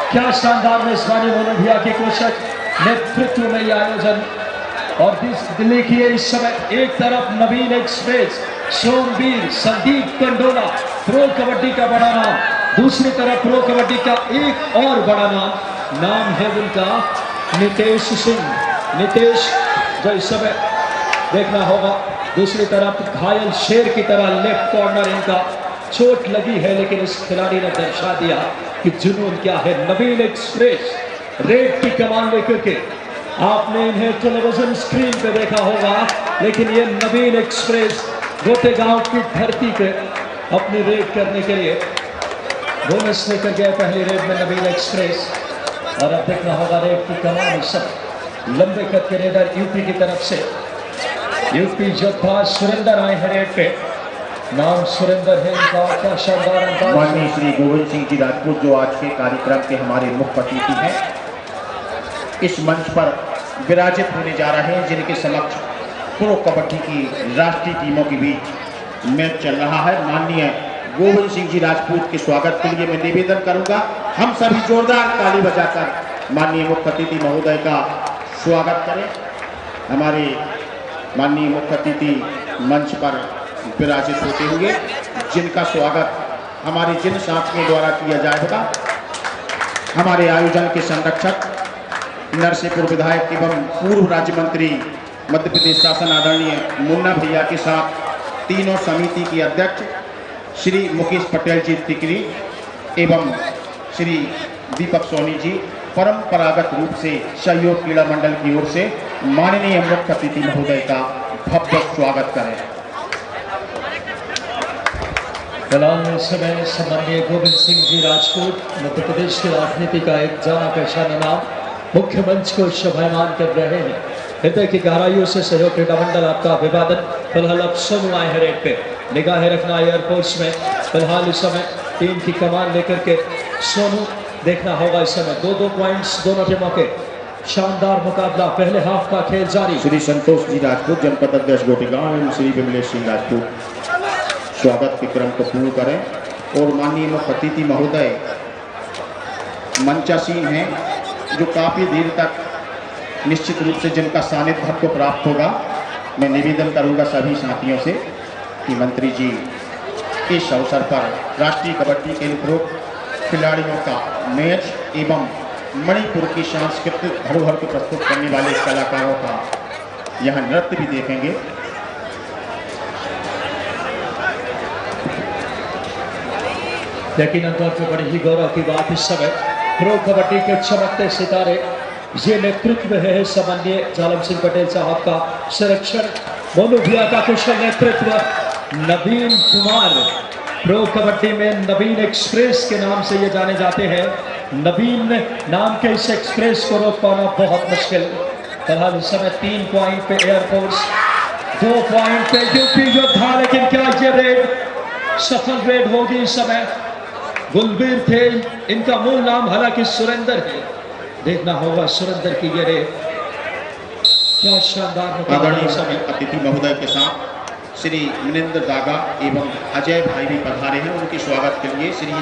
क्या शानदार मेजबानी मोनोभिया की कोशिश, नेतृत्व में यह आयोजन। और दिल्ली की इस समय एक तरफ नवीन एक्सप्रेस, सोमवीर, संदीप कंडोला, प्रो कबड्डी का बड़ा नाम, दूसरी तरफ प्रो कबड्डी का एक और बड़ा नाम है उनका नितेश सिंह। नितेश जो इस समय देखना होगा, दूसरी तरफ घायल शेर की तरह लेफ्ट कॉर्नर, इनका चोट लगी है लेकिन इस खिलाड़ी ने दर्शा दिया कि जुनून क्या है। नवीन एक्सप्रेस रेड की कमान लेकर के, आपने इन्हें टेलीविजन स्क्रीन पे देखा होगा, लेकिन ये नवीन एक्सप्रेस गोटेगांव की धरती पे अपनी रेड करने के लिए बोनस लेकर गए पहली रेड में नवीन एक्सप्रेस। और अब देखना होगा रेड की कमान इस सब लंबे कद के रेडर यूपी की तरफ से, यूपी योद्धा सुरेंद्र आए हैं रेड पे। नाम सुरेंद्र है इनका, क्या शानदार अंदाज। माननीय श्री गोविंद सिंह जी राजपूत जो आज के कार्यक्रम के हमारे मुख्य अतिथि हैं, इस मंच पर विराजित होने जा रहे हैं, जिनके समक्ष प्रो कबड्डी की राष्ट्रीय टीमों के बीच मैच चल रहा है। माननीय गोविंद सिंह जी राजपूत के स्वागत के लिए मैं निवेदन करूंगा, हम सभी जोरदार ताली बजाकर माननीय मुख्य अतिथि महोदय का स्वागत करें। हमारे माननीय मुख्य अतिथि मंच पर विराजित होते हुए, जिनका स्वागत हमारे जिन साथियों द्वारा किया जाएगा, हमारे आयोजन के संरक्षक नरसिंहपुर विधायक एवं पूर्व राज्य मंत्री मध्य प्रदेश शासन आदरणीय मुन्ना भैया के साथ तीनों समिति के अध्यक्ष श्री मुकेश पटेल जी तिकरी एवं श्री दीपक सोनी जी परंपरागत रूप से सहयोग क्रीड़ा मंडल की ओर से माननीय मुख्य अतिथि महोदय का भव्य स्वागत करें। फिलहाल समय सम्माननीय गोविंद सिंह जी राजपूत, मध्य प्रदेश की राजनीति का एक जाना पहचाना नाम, मुख्य मंच को शोभायमान कर रहे हैं। हृदय की गहराइयों से सहयोग क्रीड़ा मंडल आपका अभिवादन। फिलहाल अब सोनू आए हैं रेड पे, निगाहें रखना एयरपोर्ट्स में। फिलहाल इस समय टीम की कमान लेकर के सोनू देखना होगा। इस समय 2-2 पॉइंट्स दोनों टीमों के, शानदार मुकाबला, पहले हाफ का खेल जारी। श्री संतोष जी राजपूत जनपद अध्यक्ष गोटेगांव एवं श्री विमलेश सिंह राजपूत स्वागत के क्रम को पूर्ण करें। और माननीय मुख्य अतिथि महोदय मंचासीन हैं, जो काफ़ी देर तक निश्चित रूप से जिनका सानिध्य को प्राप्त होगा। मैं निवेदन करूंगा सभी साथियों से कि मंत्री जी इस अवसर पर राष्ट्रीय कबड्डी के उपरोक्त खिलाड़ियों का मैच एवं मणिपुर की सांस्कृतिक धरोहर को प्रस्तुत करने वाले कलाकारों का यह नृत्य भी देखेंगे। यकीनन तौर पर बड़ी ही गौरव की बात इस समय प्रो कबड्डी के चमकते सितारे, ये नेतृत्व है सम्माननीय जालम सिंह पटेल साहब का, संरक्षण मोनोभिया का कुशल नेतृत्व नवीन कुमार, प्रो कबड्डी में नवीन एक्सप्रेस के नाम से ये जाने जाते हैं। नवीन नाम के इस एक्सप्रेस को रोक पाना बहुत मुश्किल। फिलहाल इस समय 3 पॉइंट पे एयरफोर्स, 2 पॉइंट पे यूपी योद्धा, लेकिन क्या ये रेड सफल रेड होगी? इस समय गुलबीर थे, इनका मूल नाम हालांकि सुरेंद्र है। देखना होगा सुरेंद्र की ये रेड, क्या शानदार। आदरणीय सभी अतिथि महोदय के साथ श्री मनिंद्र दागा एवं अजय भाई भी पधारे हैं। उनके स्वागत के लिए श्री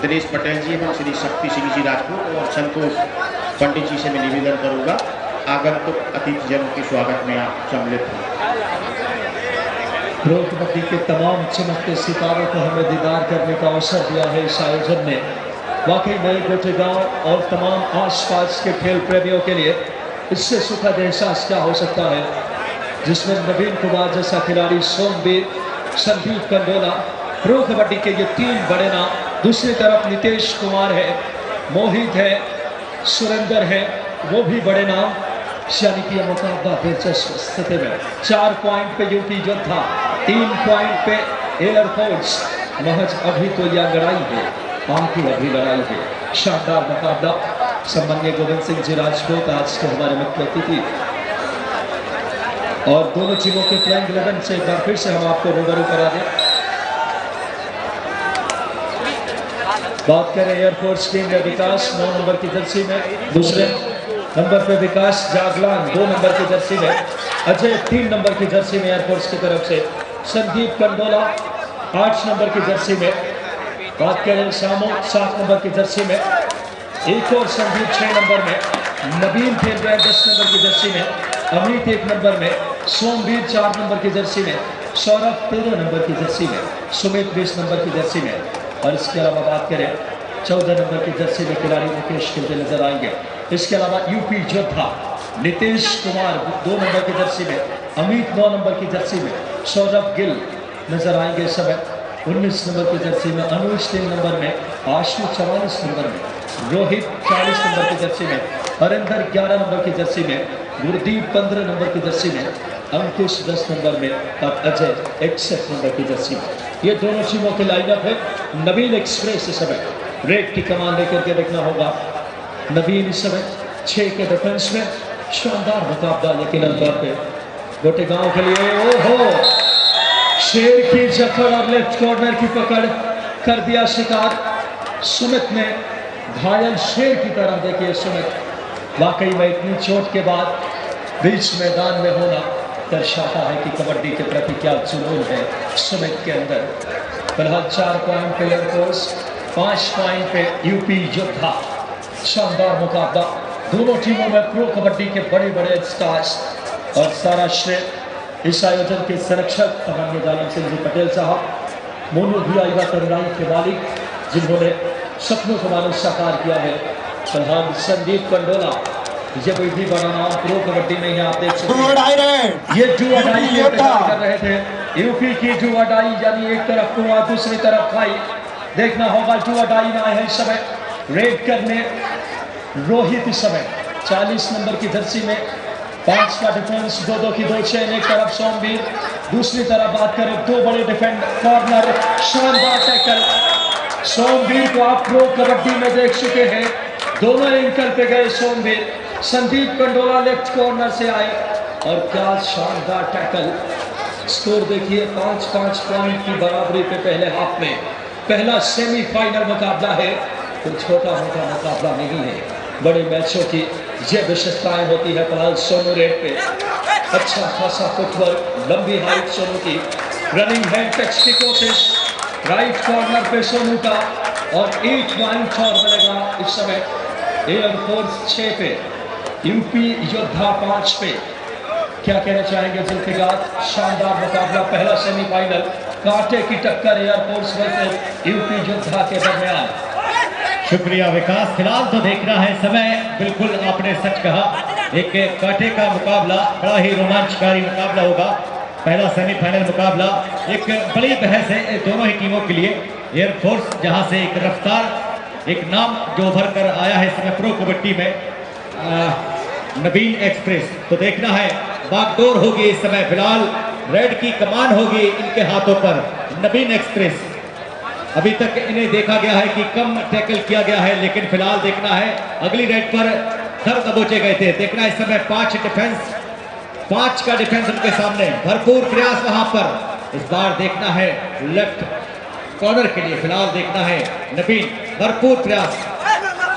दिनेश पटेल जी एवं श्री शक्ति सिंह जी राजपूत और संतोष पंडित जी से मैं निवेदन करूंगा आगंतुक अतिथिजनों के स्वागत में आप सम्मिलित हैं। प्रो कबड्डी के तमाम चमकते सितारों को हमें दीदार करने का अवसर दिया है इस आयोजन ने। वाकई नए गोटेगांव और तमाम आसपास के खेल प्रेमियों के लिए इससे सुखद एहसास क्या हो सकता है, जिसमें नवीन कुमार जैसा खिलाड़ी, सोमवीर, संदीप कंडोला, प्रो कबड्डी के ये 3 बड़े नाम, दूसरी तरफ नितेश कुमार है, मोहित है, सुरेंद्र है, वो भी बड़े नाम। यानी कि यह मुकाबला दिलचस्प स्थिति में 4 पॉइंट पे यूपी योद्धा, 3 पॉइंट पे एयरफोर्स। महज अभी तो यह लड़ाई है, बाकी अभी लड़ाई है। शानदार मुकाबला। सम्माननीय गोविंद सिंह जी राजपूत आज के हमारे मुख्य अतिथि, और दोनों टीमों के प्लेइंग 11 से एक बार फिर से हम आपको रूबरू करा दें। बात करें एयरफोर्स टीम में विकास 9 नंबर की जर्सी में, दूसरे नंबर पे विकास जागलान 2 नंबर की जर्सी में, अजय 3 नंबर की जर्सी में एयरफोर्स की तरफ से, संदीप कंडोला 8 नंबर की जर्सी में। बात करें सामो 7 नंबर की जर्सी में, एक और संदीप 6 नंबर में, नवीन खेल रहे हैं 10 नंबर की जर्सी में, अमित 1 नंबर में, सोमवीर 4 नंबर की जर्सी में, सौरभ 13 नंबर की जर्सी में, सुमित 20 नंबर की जर्सी में। और इसके अलावा बात करें 14 नंबर की जर्सी में खिलाड़ी मुकेश खेलते नजर आएंगे। इसके अलावा यूपी योद्धा नीतीश कुमार 2 नंबर की जर्सी में, अमित 9 नंबर की जर्सी में, सौरभ गिल नजर आएंगे इस समय 19 नंबर की जर्सी में, अनुज 3 नंबर में, आशु 44 नंबर में, रोहित 40 नंबर की जर्सी में, हरिंदर 11 नंबर की जर्सी में, गुरदीप 15 नंबर की जर्सी में, अंकुश 10 नंबर में और अजय 61 नंबर की जर्सी में। ये दोनों टीमों के लाइनअप है। नवीन एक्सप्रेस इस समय रेड की कमान लेकर के देखना होगा। नवीन इस समय 6 के डिफेंस में, शानदार मुकाबला यकीनन तौर पे गोटेगांव के लिए। ओहो, शेर की जकड़ और लेफ्ट कॉर्नर की पकड़ कर दिया शिकार। सुमित ने घायल शेर की तरह देखिए सुमित, वाकई में इतनी चोट के बाद बीच मैदान में होना दर्शाता है कि कबड्डी के प्रति क्या जुनून है सुमित के अंदर। फिलहाल 4 पॉइंट पे एयरफोर्स, 5 पॉइंट पे यूपी योद्धा। शानदार मुकाबला, दोनों टीमों में प्रो कबड्डी के बड़े बड़े स्टार्स। और सारा श्रेय इस आयोजन के संरक्षक माननीय जालम सिंह जी पटेल साहब, मोनू भुया युवा तरुणाई के मालिक जिन्होंने सपनों को मानो साकार किया है। फिलहाल संदीप कंडोला, ये भी बड़ा नाम प्रो कबड्डी में आप देख सकते हैं। ये डू अडाई की इंतजार कर रहे थे, यूपी की डू अडाई, यानी एक तरफ कुआं दूसरी तरफ खाई। देखना होगा डू अडाई में आए हैं इस समय रेड करने। रोहित इस समय 40 नंबर की जर्सी में, 5 का डिफेंस, 2-2 की 2 चेन, एक तरफ सोमवीर, दूसरी तरफ बात करें 2 बड़े डिफेंड कॉर्नर, शानदार टैकल। सोमवीर को आप प्रो कबड्डी में देख चुके हैं, दोनों एंकल पे गए सोमवीर। संदीप कंडोला लेफ्ट कॉर्नर से आए और क्या शानदार टैकल। स्कोर देखिए 5-5 पॉइंट की बराबरी पे पहले हाफ में। पहला सेमीफाइनल मुकाबला है, कोई छोटा मोटा मुकाबला नहीं है। बड़े मैचों की ये विशेषताएं होती है। फिलहाल सोनू रेड पे अच्छा खासा फुटवर्क, लंबी हाइट सोनू की, रनिंग हैंड टच की कोशिश, राइट कॉर्नर पे सोनू का। और 1 पॉइंट और बनेगा इस समय एयरफोर्स 6 पे, यूपी योद्धा 5 पे। क्या कहना चाहेंगे जुल्फिकार? शानदार मुकाबला, पहला सेमीफाइनल, कांटे की टक्कर एयरफोर्स वर्सेस यूपी योद्धा के दरमियान। शुक्रिया विकास। फिलहाल तो देख रहा है समय, बिल्कुल आपने सच कहा, एक कांटे का मुकाबला, बड़ा ही रोमांचकारी मुकाबला होगा। पहला सेमीफाइनल मुकाबला, एक बड़ी बहस है दोनों ही टीमों के लिए। एयरफोर्स जहां से एक रफ्तार, एक नाम जो उभर कर आया है इस समय प्रो कबड्डी में, नवीन एक्सप्रेस। तो देखना है, बागडोर होगी इस समय। फिलहाल रेड की कमान होगी इनके हाथों पर, नवीन एक्सप्रेस। अभी तक इन्हें देखा गया है कि कम टैकल किया गया है, लेकिन फिलहाल देखना है अगली रेड पर धर दबोचे गए थे। देखना इस समय 5 डिफेंस, 5 का डिफेंस उनके सामने, भरपूर प्रयास वहां पर। इस बार देखना है लेफ्ट कॉर्नर के लिए, फिलहाल देखना है नवीन, भरपूर प्रयास।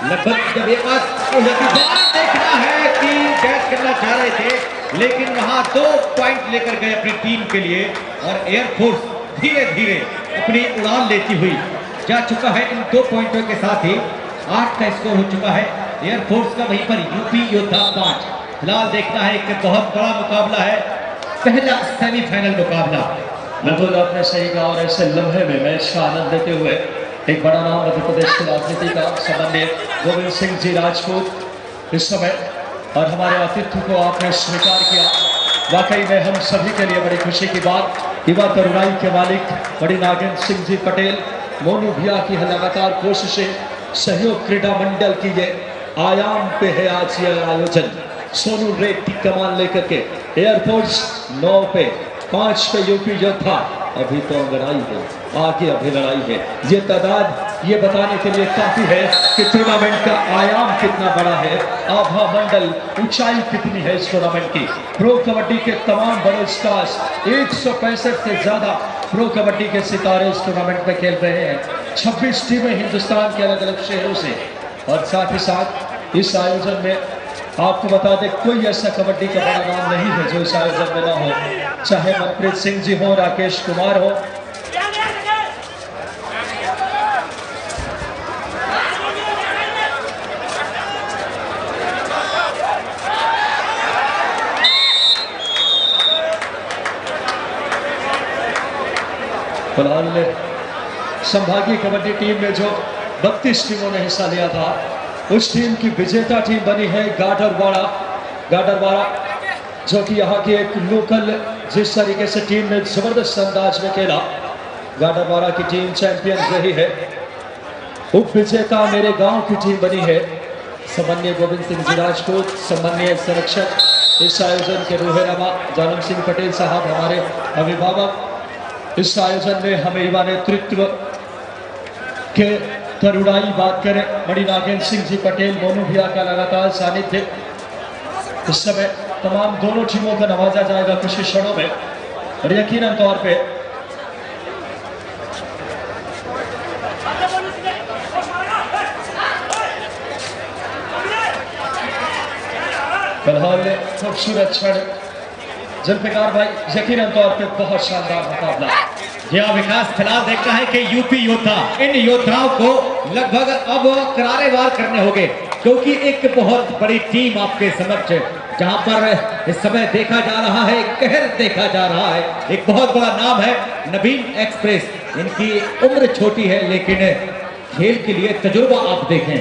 लगभग जब एक बार देखना है कि कैच करना चाह रहे थे, लेकिन वहां 2 पॉइंट लेकर गए अपनी टीम के लिए। और एयरफोर्स धीरे धीरे अपनी उड़ान लेती हुई जा चुका है। इन 2 पॉइंटों के साथ ही 8 का स्कोर हो चुका है एयरफोर्स का, वहीं पर यूपी योद्धा 5। फिलहाल देखना है कि बहुत बड़ा मुकाबला है, पहला सेमीफाइनल मुकाबला। बिल्कुल आपने सही कहा। और ऐसे लम्हे में मैच का आनंद लेते हुए एक बड़ा नाम मध्य प्रदेश की राजनीति का सम्माननीय गोविंद सिंह जी राजपूत इस समय, और हमारे आतिथ्य को आपने स्वीकार किया, वाकई में हम सभी के लिए बड़ी खुशी की बात। युवा तरुणाई के मालिक बड़ी नागेंद्र सिंह जी पटेल, मोनू भैया की लगातार कोशिशें, सहयोग क्रीडा मंडल की ये आयाम पे है आज ये आयोजन। सोनू रेड की कमान लेकर के एयरफोर्स 9 पे, 5 पे यूपी योद्धा। अभी तो लड़ाई है, आगे अभी लड़ाई है। ये तादाद ये बताने के लिए काफी है कि टूर्नामेंट का आयाम कितना बड़ा है, आभा मंडल, ऊंचाई कितनी है इस टूर्नामेंट की। प्रो कबड्डी के तमाम बड़े स्टार्स, 165 से ज्यादा प्रो कबड्डी के सितारे इस टूर्नामेंट में खेल रहे हैं। 26 टीमें हिंदुस्तान के अलग अलग शहरों से। और साथ ही साथ इस आयोजन में आपको बता दें, कोई ऐसा कबड्डी का बड़ा नाम नहीं है जो इस आयोजन में ना हो, चाहे मनप्रीत सिंह जी हो, राकेश कुमार हो, फिलहाल संभागीय कबड्डी टीम में जो 32 टीमों ने हिस्सा लिया था, उस टीम की विजेता टीम बनी है गाडरवाड़ा, जो कि यहाँ की एक लोकल, जिस तरीके से टीम ने जबरदस्त अंदाज में खेला, गाडरवाड़ा की टीम चैंपियन रही है। उप विजेता मेरे गांव की टीम बनी है सम्मानीय गोविंद सिंह जी राजपूत, सम्मानीय संरक्षक इस आयोजन के रोहेरामा जालम सिंह पटेल साहब हमारे अभिभावक। इस आयोजन में हमें युवा नेतृत्व के करुणाई बात करें मणिनागेंद्र सिंह जी पटेल, मोनू भैया का लगातार सानिध्य। इस समय तमाम दोनों टीमों को नवाजा जाएगा कुछ क्षणों में, और यकीनन तौर पे फिलहाल खूबसूरत क्षण जुल्फिकार भाई, यकीनन तौर पे बहुत शानदार मुकाबला। यह विकास फिलहाल देखता है कि यूपी योद्धा इन योद्धाओं को लगभग अब करारे वार करने होंगे, क्योंकि एक बहुत बड़ी टीम आपके समक्ष है, जहां पर इस समय देखा जा रहा है, कहर देखा जा रहा है। एक बहुत बड़ा नाम है नवीन एक्सप्रेस। इनकी उम्र छोटी है, लेकिन खेल के लिए तजुर्बा आप देखें।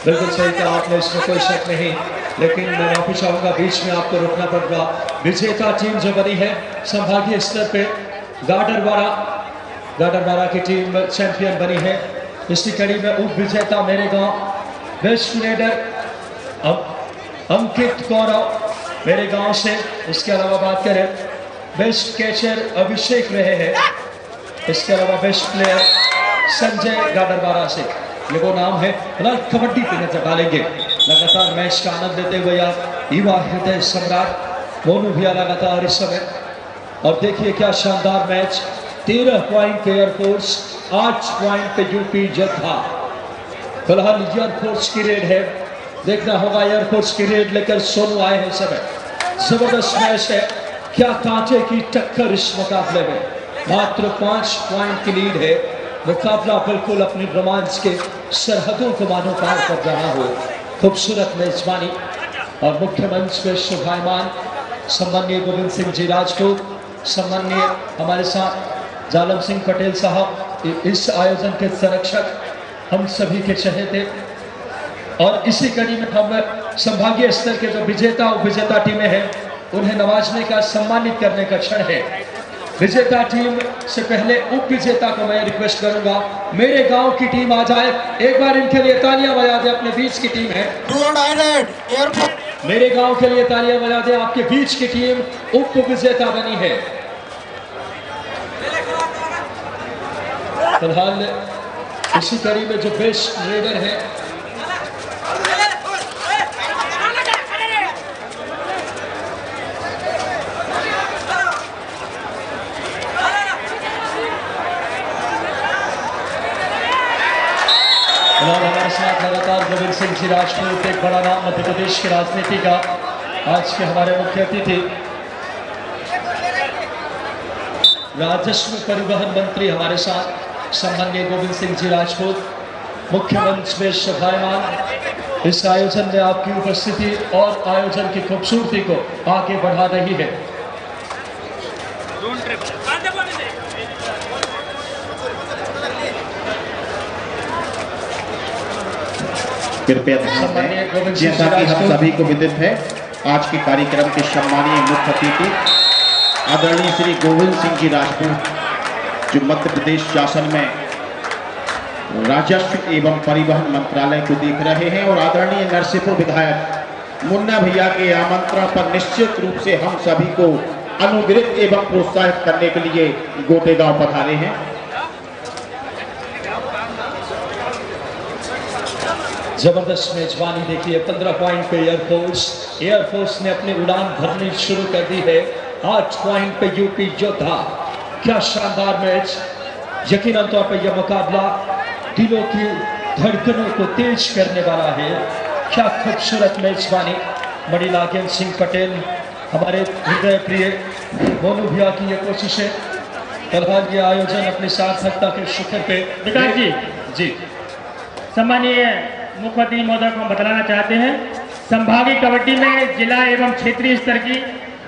बिल्कुल सही कहा आपने, इसमें कोई शक नहीं, लेकिन मैं वापिस आऊंगा, बीच में आपको रुकना पड़ेगा। विजेता टीम जो बनी है संभागीय स्तर पे, गाडरवाड़ा की टीम चैंपियन बनी है। इसी कड़ी में उप विजेता मेरे गांव, बेस्ट रेडर अंकित गौरव मेरे गांव से। इसके अलावा बात करें बेस्ट कैचर अभिषेक रहे हैं। इसके अलावा बेस्ट प्लेयर संजय गाडरवाड़ा से। ये वो नाम है। फिलहाल कबड्डी पे नजर डालेंगे, लगातार मैच का आनंद लेते हुए यार युवा हृदय सम्राट मोनू भैया लगातार इस समय। और देखिए क्या शानदार मैच, 13 पॉइंट पे एयरफोर्स, 8 पॉइंट पे यूपी योद्धा। फिलहाल एयरफोर्स की रेड है, देखना होगा एयरफोर्स की रेड लेकर सोनू आए हैं समय। जबरदस्त मैच है, क्या कांटे की टक्कर इस मुकाबले में। मात्र 5 पॉइंट की लीड है। मुकाबला बिल्कुल अपनी रोमांच के सरहदों को मानो पार कर रहा हो। खूबसूरत मेजबानी और मुख्य मंच पे शोभायमान सम्मानीय गोविंद सिंह जी राजपूत, सम्मानीय हमारे साथ जालम सिंह पटेल साहब, इस आयोजन के संरक्षक, हम सभी के चहेते। और इसी कड़ी में हम संभागीय स्तर के जो विजेता उपविजेता टीमें हैं, उन्हें नवाजने का, सम्मानित करने का क्षण है। विजेता टीम से पहले उप विजेता को मैं रिक्वेस्ट करूंगा, मेरे गांव की टीम आ जाए, एक बार इनके लिए तालियां बजा दे। अपने बीच की टीम है, मेरे गांव के लिए तालियां बजा दे। आपके बीच की टीम उप विजेता बनी है। फिलहाल इसी कड़ी में जो बेस्ट रेडर है, हमारे साथ लगातार गोविंद सिंह जी राजपूत, एक बड़ा नाम मध्य प्रदेश की राजनीति का। आज के हमारे मुख्य अतिथि राजस्व परिवहन मंत्री हमारे साथ सम्मानीय गोविंद सिंह जी राजपूत, मुख्य मंच में शोभायमान। इस आयोजन में आपकी उपस्थिति और आयोजन की खूबसूरती को आगे बढ़ा रही है। कृपया जैसा कि हम सभी को विदित है, आज के कार्यक्रम के सम्मानीय मुख्य अतिथि आदरणीय श्री गोविंद सिंह जी राजपूत, जो मध्य प्रदेश शासन में राजस्व एवं परिवहन मंत्रालय को देख रहे हैं, और आदरणीय नरसिंहपुर विधायक मुन्ना भैया के आमंत्रण पर निश्चित रूप से हम सभी को अनुग्रहित एवं प्रोत्साहित करने के लिए गोटेगांव पधारे हैं। जबरदस्त मेजबानी देखिए, 15 पॉइंट पे एयरफोर्स ने अपनी उड़ान भरनी शुरू कर दी है। 8 पॉइंट पे यूपी योद्धा। क्या शानदार मैच, यकीनन तौर पे यह मुकाबला दिलों की धड़कनों को तेज करने वाला है। क्या खूबसूरत मेजबानी, मणिनागेंद्र सिंह पटेल, हमारे हृदय प्रिय मोनू भैया की ये कोशिश है। फिलहाल ये आयोजन अपनी सार्थकता के शिखर पे। विकास जी सम्मानीय मुख्य अतिथि महोदय को हम बताना चाहते हैं, संभागीय कबड्डी में जिला एवं क्षेत्रीय स्तर की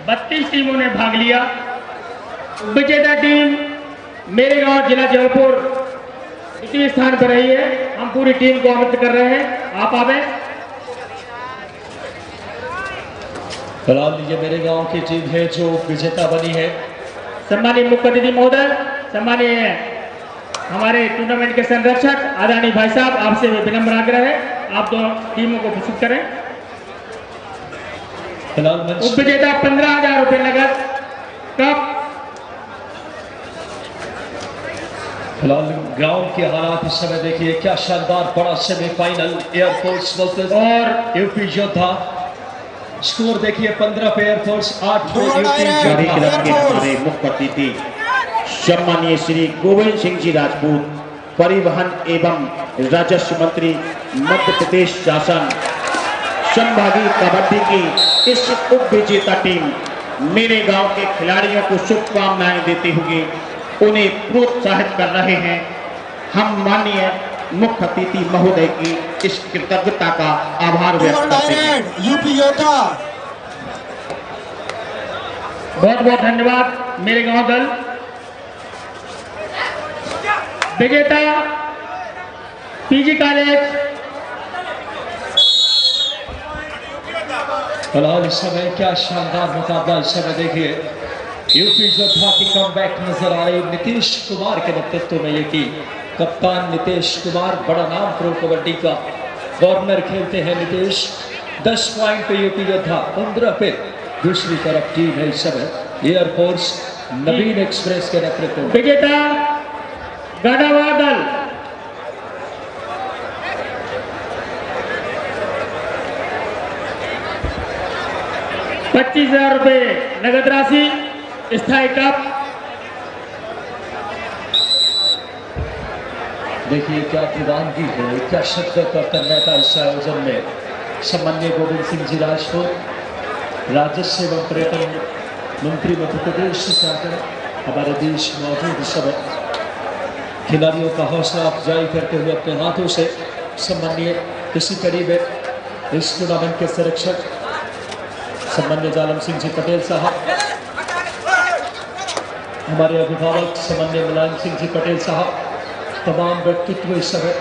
32 टीमों ने भाग लिया। विजेता टीम मेरे गांव जिला जबलपुर द्वितीय स्थान पर रही है। हम पूरी टीम को आमंत्रित कर रहे हैं, आप आवे। फिलहाल ये मेरे गांव की टीम है जो विजेता बनी है। सम्मानित मुख्य अतिथि महोदय, सम्मानीय हमारे टूर्नामेंट के संरक्षक आदरणीय भाई साहब, आपसे विनम्र आग्रह है, आप दोनों टीमों को प्रस्तुत करें। फिलहाल उप विजेता 15,000 रुपये नगद कप। फिलहाल ग्राउंड के हालात इस समय देखिए, क्या शानदार बड़ा सेमीफाइनल एयरफोर्स वर्सेस और यूपी योद्धा। स्कोर देखिए 15 पे एयरफोर्स, 8 पे यूपी कार्यक्रम योद्धा। के हमारे मुख्य अतिथि सम्मानीय श्री गोविंद सिंह जी राजपूत, परिवहन एवं राजस्व मंत्री मध्य प्रदेश शासन, संभागीय कबड्डी की इस उप विजेता टीम मेरे गांव के खिलाड़ियों को शुभकामनाएं देते हुए उन्हें प्रोत्साहित कर रहे हैं। हम माननीय मुख्य अतिथि महोदय की इस कृतज्ञता का आभार व्यक्त करते हैं। यूपी योद्धा, बहुत बहुत धन्यवाद मेरे गांव दल। विजेता पीजी कॉलेज। फिलहाल इस समय क्या शानदार मुकाबला इस समय देखिए, यूपी योद्धा की कमबैक नजर आ रही। नीतीश कुमार के नेतृत्व में ये की कप्तान नीतीश कुमार, बड़ा नाम प्रो कबड्डी का। कॉर्नर खेलते हैं नीतीश। 10 पॉइंट पे यूपी योद्धा, 15 पे दूसरी तरफ टीम है इस समय एयरफोर्स नवीन एक्सप्रेस के नेतृत्व में। विजेता गाड़ावाड़ा दल। ₹25,000 नगद राशि, स्थायी कप। देखिए क्या दीवानगी है, क्या शिद्दत और तन्मयता इस आयोजन में। सम्माननीय गोविंद सिंह जी राजपूत, राजस्व एवं पर्यटन मंत्री मध्य प्रदेश से आकर हमारे देश में मौजूद इस समय खिलाड़ियों का हौसला अफजाई करते हुए अपने हाथों से सम्माननीय इसी करीब इस टूर्नामेंट के संरक्षक सम्माननीय जालम सिंह जी पटेल साहब, हमारे अभिभावक सम्माननीय मुलायम सिंह जी पटेल साहब, तमाम व्यक्तित्व इस समय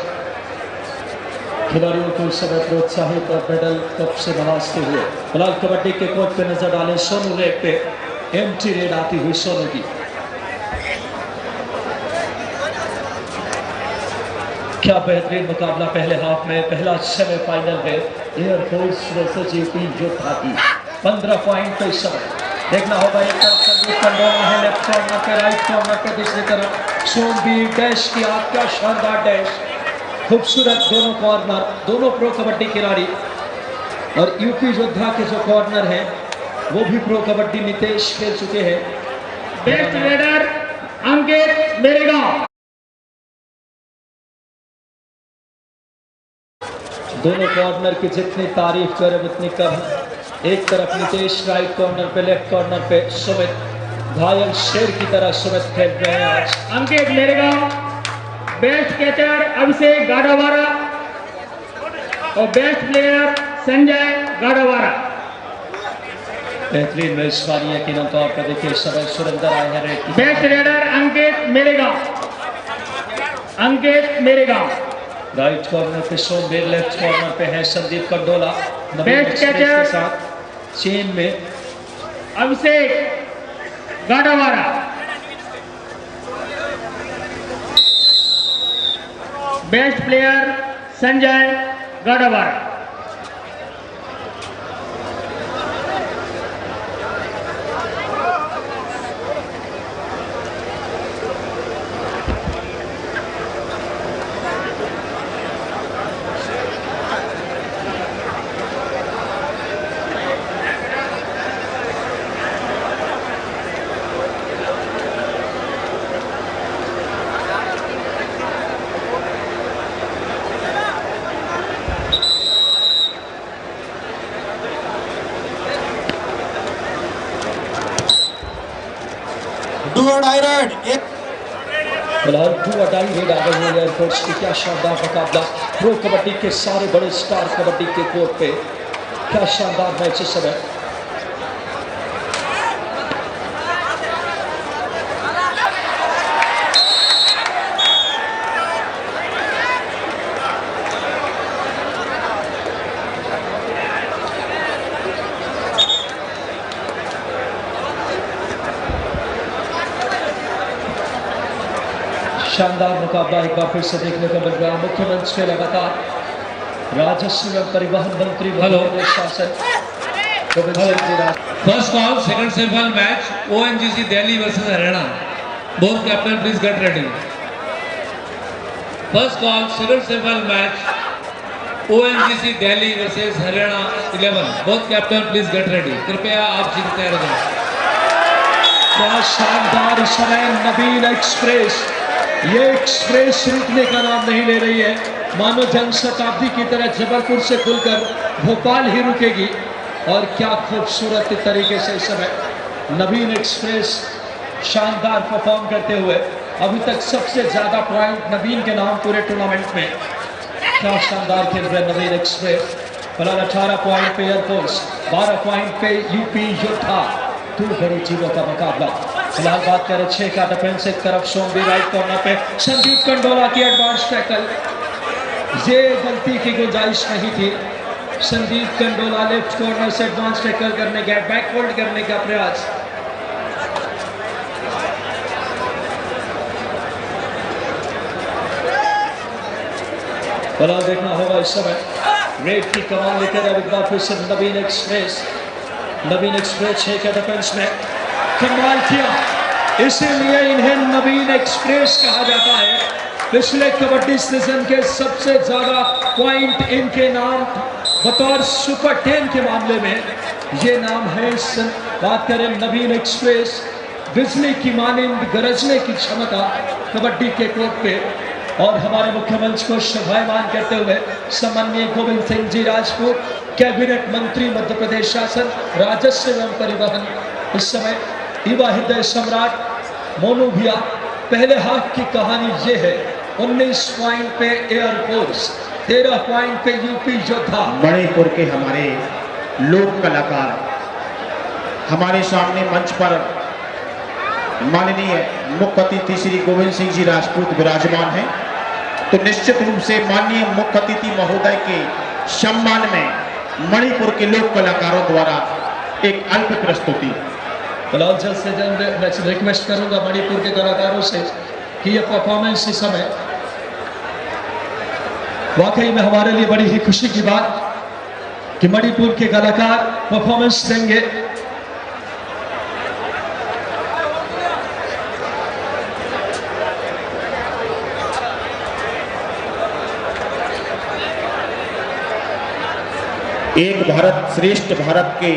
खिलाड़ियों को इस समय प्रोत्साहित और मेडल कप से नवाजते हुए। फिलहाल कबड्डी के कोर्ट पे नजर डाले सोनू रेड पे एम्प्टी रेड आती हुई सोनू की। क्या बेहतरीन मुकाबला पहले हाफ में, पहला सेमीफाइनल है एयरफोर्स वर्सेस यूपी योद्धा की। 15 पॉइंट पे इस समय देखना होगा। एक तरफ संदीप कंडोला है लेफ्ट कॉर्नर पे, राइट कॉर्नर पे दूसरी तरफ सोमवीर डैश की आपका शानदार डैश, खूबसूरत दोनों कॉर्नर, दोनों प्रो कबड्डी खिलाड़ी। और यूपी योद्धा के जो कॉर्नर हैं वो भी प्रो कबड्डी नीतीश खेल चुके हैं। बेस्ट रेडर अंकित मेरे गांव। दोनों कॉर्नर की जितनी तारीफ करें उतनी कम। एक तरफ नीतीश राइट कॉर्नर पे, लेफ्ट कॉर्नर पे सुमित, घायल शेर की तरह सुमित खेल रहे हैं आज। अंकित मेरे गांव। बेस्ट कैचर अभिषेक गाड़ावाड़ा और बेस्ट प्लेयर संजय गाड़ावाड़ा। बेहतरीन मेजबानी यकीनन तौर पर देखिए समय सुरेंद्र आए हैं रेड। बेस्ट रेडर अंकित मेरे गांव। अंकित मेरे गांव। राइट कॉर्नर पे सोमवीर, लेफ्ट कॉर्नर पे है संदीप कंडोला। बेस्ट कैचर के साथ चेन में अभिषेक गाड़ावाड़ा। Best player Sanjay Gadawada. फिलहाल 2 अटाई रेड आ गई है एयरफोर्स की। क्या शानदार मुकाबला प्रो कबड्डी के सारे बड़े स्टार कबड्डी के कोर्ट पे। क्या शानदार मैच इस समय। शानदार मुकाबला एक बार फिर से देखने को मिल रहा है। मुख्य मंच पे लगातार राजस्व एवं परिवहन मंत्री प्रदेश शासन First call, second semi-final match, ONGC Delhi versus Haryana. Both captain, please get ready. First call, second semi-final match, ONGC Delhi versus Haryana 11. Both captain, please get ready. कृपया आप सीट तैयार हो जाएं। क्या शानदार समय नवीन एक्सप्रेस, ये एक्सप्रेस रुकने का नाम नहीं ले रही है। मानो जन शताब्दी की तरह जबलपुर से खुलकर भोपाल ही रुकेगी। और क्या खूबसूरत तरीके से इस समय नवीन एक्सप्रेस शानदार परफॉर्म करते हुए अभी तक सबसे ज्यादा पॉइंट नवीन के नाम पूरे टूर्नामेंट में। क्या शानदार खेल रहे नवीन एक्सप्रेस। फिलहाल 18 पॉइंट पे एयरफोर्स, 12 पॉइंट पे यूपी योद्धा, 2 बड़ी टीमों का मुकाबला। फिलहाल बात करें 6 का डिफेंस, एक तरफ सोमवीर राइट कॉर्नर पे, संदीप कंडोला की एडवांस टैकल, ये गलती की गुंजाइश नहीं थी। संदीप कंडोला लेफ्ट कॉर्नर से एडवांस टैकल करने का, बैक होल्ड करने का प्रयास। फिलहाल देखना होगा इस समय रेड की कमान लेकर एक बार फिर से नवीन एक्सप्रेस 6 के डिफेंस में कमाल किया, इसीलिए इन्हें नवीन एक्सप्रेस कहा जाता है। पिछले कबड्डी सीजन के सबसे ज्यादा पॉइंट इनके नाम बतौर सुपर 10 के मामले में ये नाम है। बात करें नवीन एक्सप्रेस, बिजली की मानिंद गरजने की क्षमता कबड्डी के कोर्ट पे। और हमारे मुख्यमंत्री को शोभायमान करते हुए सम्माननीय गोविंद सिंह जी राजपूत, कैबिनेट मंत्री मध्य प्रदेश शासन, राजस्व एवं परिवहन, इस समय युवा हृदय सम्राट मोनू भैया। पहले हाफ की कहानी ये है, 19 पॉइंट पे एयरफोर्स, 13 पॉइंट पे यूपी योद्धा। मणिपुर के हमारे लोक कलाकार हमारे सामने मंच पर माननीय मुख्य अतिथि श्री गोविंद सिंह जी राजपूत विराजमान हैं। तो निश्चित रूप से माननीय मुख्य अतिथि महोदय के सम्मान में मणिपुर के लोक कलाकारों द्वारा एक अल्प प्रस्तुति। फिलहाल जल्द से जल्द मैं रिक्वेस्ट करूंगा मणिपुर के कलाकारों से कि यह परफॉर्मेंस इस समय वाकई में हमारे लिए बड़ी ही खुशी की बात कि मणिपुर के कलाकार परफॉर्मेंस देंगे। एक भारत श्रेष्ठ भारत के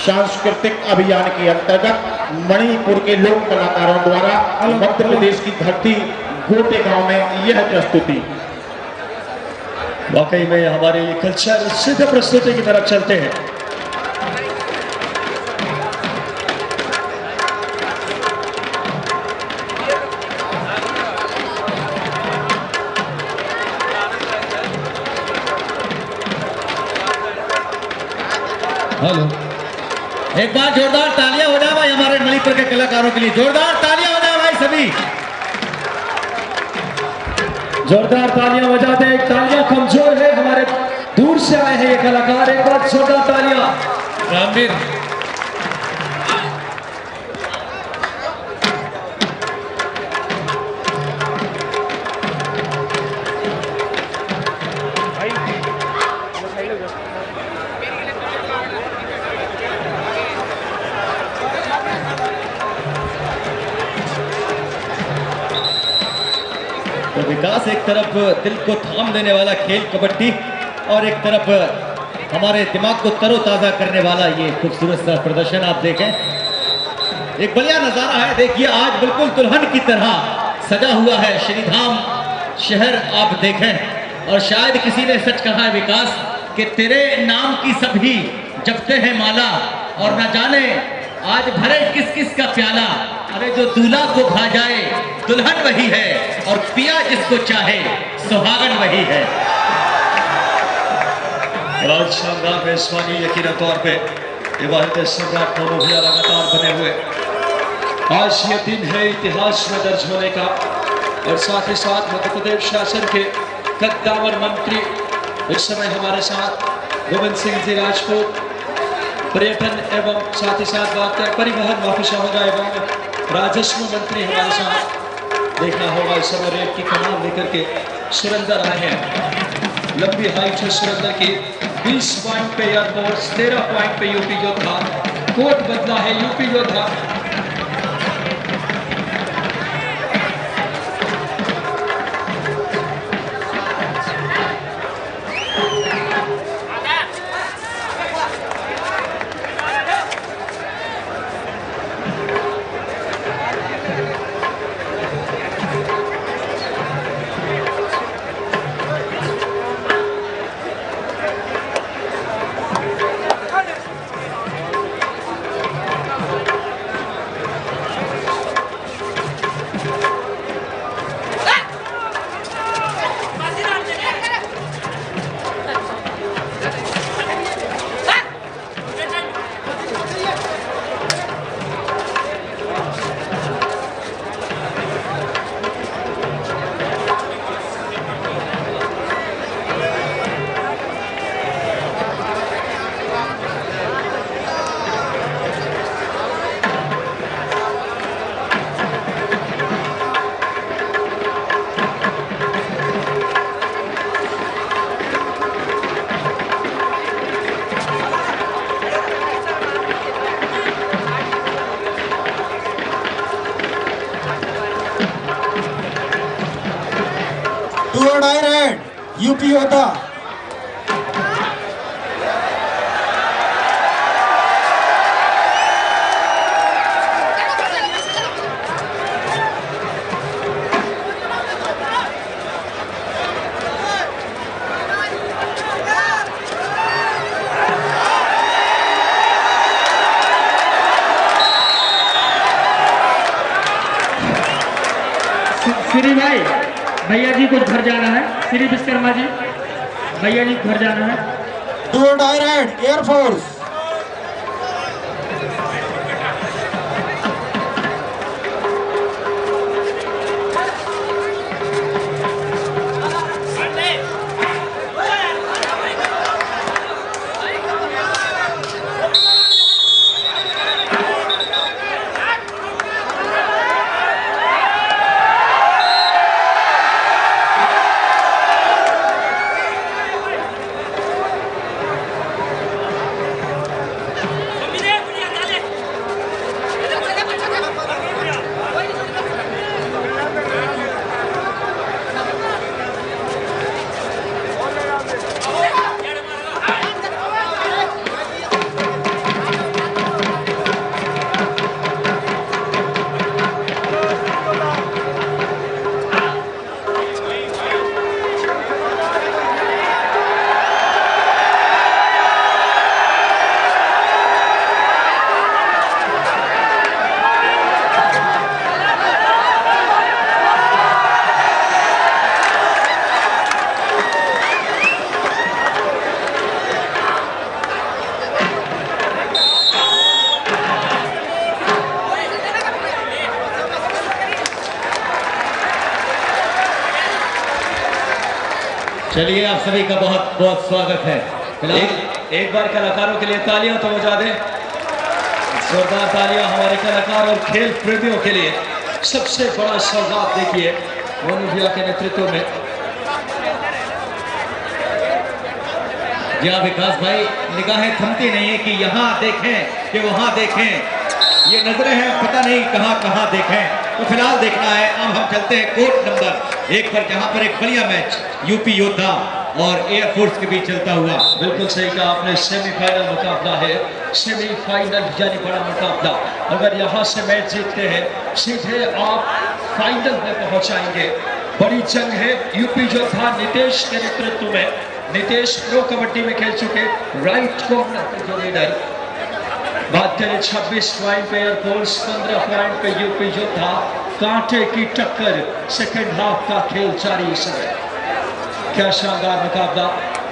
सांस्कृतिक अभियान के अंतर्गत मणिपुर के लोक कलाकारों द्वारा मध्य प्रदेश की धरती गोटे गांव में यह प्रस्तुति। वाकई में हमारे ये कल्चर सीधे प्रस्तुति की तरफ चलते हैं। हेलो, एक बार जोरदार तालियां हो जाए भाई हमारे मणिपुर के कलाकारों के लिए। जोरदार तालियां हो जाए भाई सभी। जोरदार तालियां बजाते हैं। तालियां कमजोर है, हमारे दूर से आए हैं ये कलाकार। एक बार जोरदार तालियां। रामवीर, तो विकास, एक तरफ दिल को थाम देने वाला खेल कबड्डी और एक तरफ हमारे दिमाग को तरोताजा करने वाला ये खूबसूरत सा प्रदर्शन आप देखें। एक बढ़िया नजारा है। देखिए आज बिल्कुल दुल्हन की तरह सजा हुआ है श्रीधाम शहर आप देखें। और शायद किसी ने सच कहा है विकास कि तेरे नाम की सभी जपते हैं माला, और न जाने आज भरे किस किस का प्याला। अरे जो दूल्हा को भा जाए दुल्हन वही है, और पिया जिसको चाहे सुहागन वही है। राज शानदार मेजबानी यकीन तौर पे इबादत सम्राट मोनू भैया लगातार बने हुए। आज ये दिन है इतिहास में दर्ज होने का। और साथ ही साथ मध्य प्रदेश शासन के कद्दावर मंत्री इस समय हमारे साथ गोविंद सिंह जी राजपूत, पर्यटन एवं साथ ही साथ बात कर परिवहन ऑफिसर होगा एवं राजस्व मंत्री हमारे साथ देखना होगा इस समय रेड की कमान लेकर के सुरेंदर आए हैं। लंबी हाइट है सुरेंदर की। 20 पॉइंट पे एयरफोर्स, 13 पॉइंट पे यूपी योद्धा। कोट बदला है यूपी योद्धा। यूपी योद्धा श्री भाई भैया जी को घर जाना है। श्री विश्वकर्मा जी भैया जी घर जाना है। डू डाई रेड एयरफोर्स चलिए आप सभी का बहुत बहुत स्वागत है। एक बार कलाकारों के लिए तालियां तो बजा दें। जोरदार तालियां हमारे कलाकार और खेल प्रेमियों के लिए। सबसे बड़ा सौगात देखिए मोनू भैया के नेतृत्व में। जी विकास भाई, निगाहें थमती नहीं है कि यहाँ देखें कि वहाँ देखें। ये नजरें हैं पता नहीं कहाँ कहाँ देखें। तो फिलहाल देखना है। अब हम चलते हैं कोर्ट नंबर 1 पर, जहाँ पर एक बढ़िया मैच यूपी योद्धा और एयरफोर्स के बीच चलता हुआ। बिल्कुल सही कहा आपने। सेमीफाइनल मुकाबला है। सेमीफाइनल यानी बड़ा मुकाबला। अगर यहाँ से मैच जीतते हैं सीधे आप फाइनल में पहुंच जाएंगे। बड़ी जंग है। यूपी योद्धा नितेश के नेतृत्व में। नितेश प्रो कबड्डी में खेल चुके राइट कॉर्नर के जो लीडर। बात करें 26 पॉइंट पे एयरफोर्स, 15 पॉइंट पे यूपी योद्धा। कांटे की टक्कर। सेकंड हाफ का खेल जारी इस समय। क्या शानदार मुकाबला।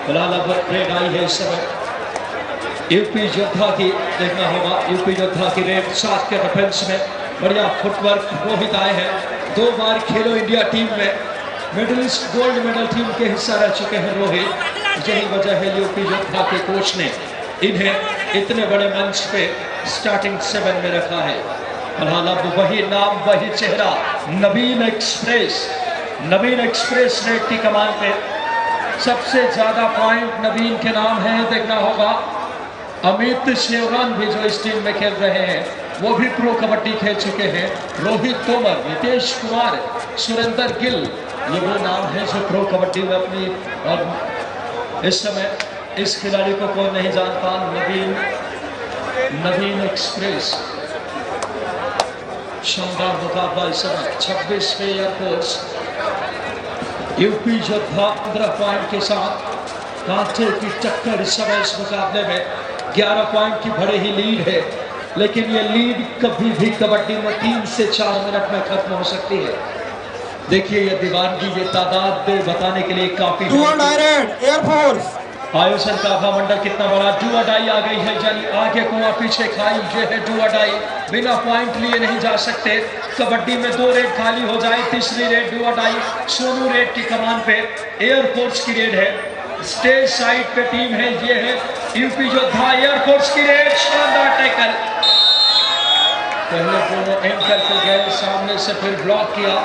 फिलहाल अब रेड आई है इस समय यूपी योद्धा की। देखना होगा यूपी योद्धा की रेड 7 के डिफेंस में। बढ़िया फुटवर्क। रोहित आए हैं 2 बार खेलो इंडिया टीम में मेडलिस्ट गोल्ड मेडल टीम के हिस्सा रह चुके हैं रोहित। यही वजह है यूपी योद्धा के कोच ने इन्हें इतने बड़े मंच पे स्टार्टिंग 7 में रखा है। फिलहाल अब वही नाम वही चेहरा, नवीन एक्सप्रेस। नवीन एक्सप्रेस ने की कमान पे सबसे ज्यादा पॉइंट नवीन के नाम है। देखना होगा अमित शेवरन भी जो इस टीम में खेल रहे हैं, वो भी प्रो कबड्डी खेल चुके हैं। रोहित तोमर, नितेश कुमार, सुरेंद्र गिल, ये वो नाम है जो प्रो कबड्डी में अपनी, और इस समय इस खिलाड़ी को कौन नहीं जानता, नवीन एक्सप्रेस। शानदार मुकाबला इस समय 26वें एयरफोर्स यूपी योद्धा 15 पॉइंट के साथ कांटे की टक्कर इस समय इस मुकाबले में। 11 पॉइंट की बड़े ही लीड है, लेकिन ये लीड कभी भी कबड्डी में 3 से 4 मिनट में खत्म हो सकती है। देखिए ये दीवानगी, ये तादाद बताने के लिए काफी एयरफोर्स आयोजन का भामंडल कितना बड़ा। डू अडाई आ गई है, यानी आगे कुआं पीछे खाई, ये है डू अडाई। बिना पॉइंट लिए नहीं जा सकते। कबड्डी में 2 रेड खाली हो जाए, तीसरी रेड डू अडाई। सोनू रेड की कमान पे एयरफोर्स की रेड है। स्टेज साइड पे टीम है, ये है यूपी योद्धा। एयरफोर्स की रेड, शानदार टैकल। पहले दोनों एंकर को गए सामने से, फिर ब्लॉक किया।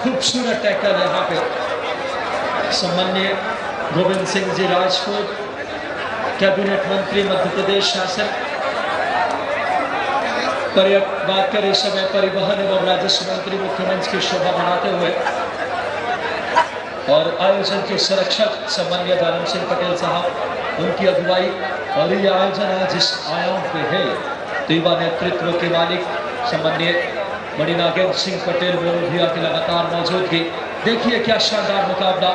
खूबसूरत टैकल यहाँ पे। सम्माननीय गोविंद सिंह जी राजपूत, कैबिनेट मंत्री मध्य प्रदेश शासन, बात करें इस समय परिवहन एवं राजस्व मंत्री, मुख्यमंत्री की शोभा बढ़ाते हुए, और आयोजन के संरक्षक सम्माननीय दानम सिंह पटेल साहब, उनकी अगुवाई। और ये आयोजन आज इस आयाम पे है तो युवा नेतृत्व के मालिक सम्माननीय मणिनागेंद्र सिंह पटेल मोरभिया की लगातार मौजूदगी। देखिए क्या शानदार मुकाबला।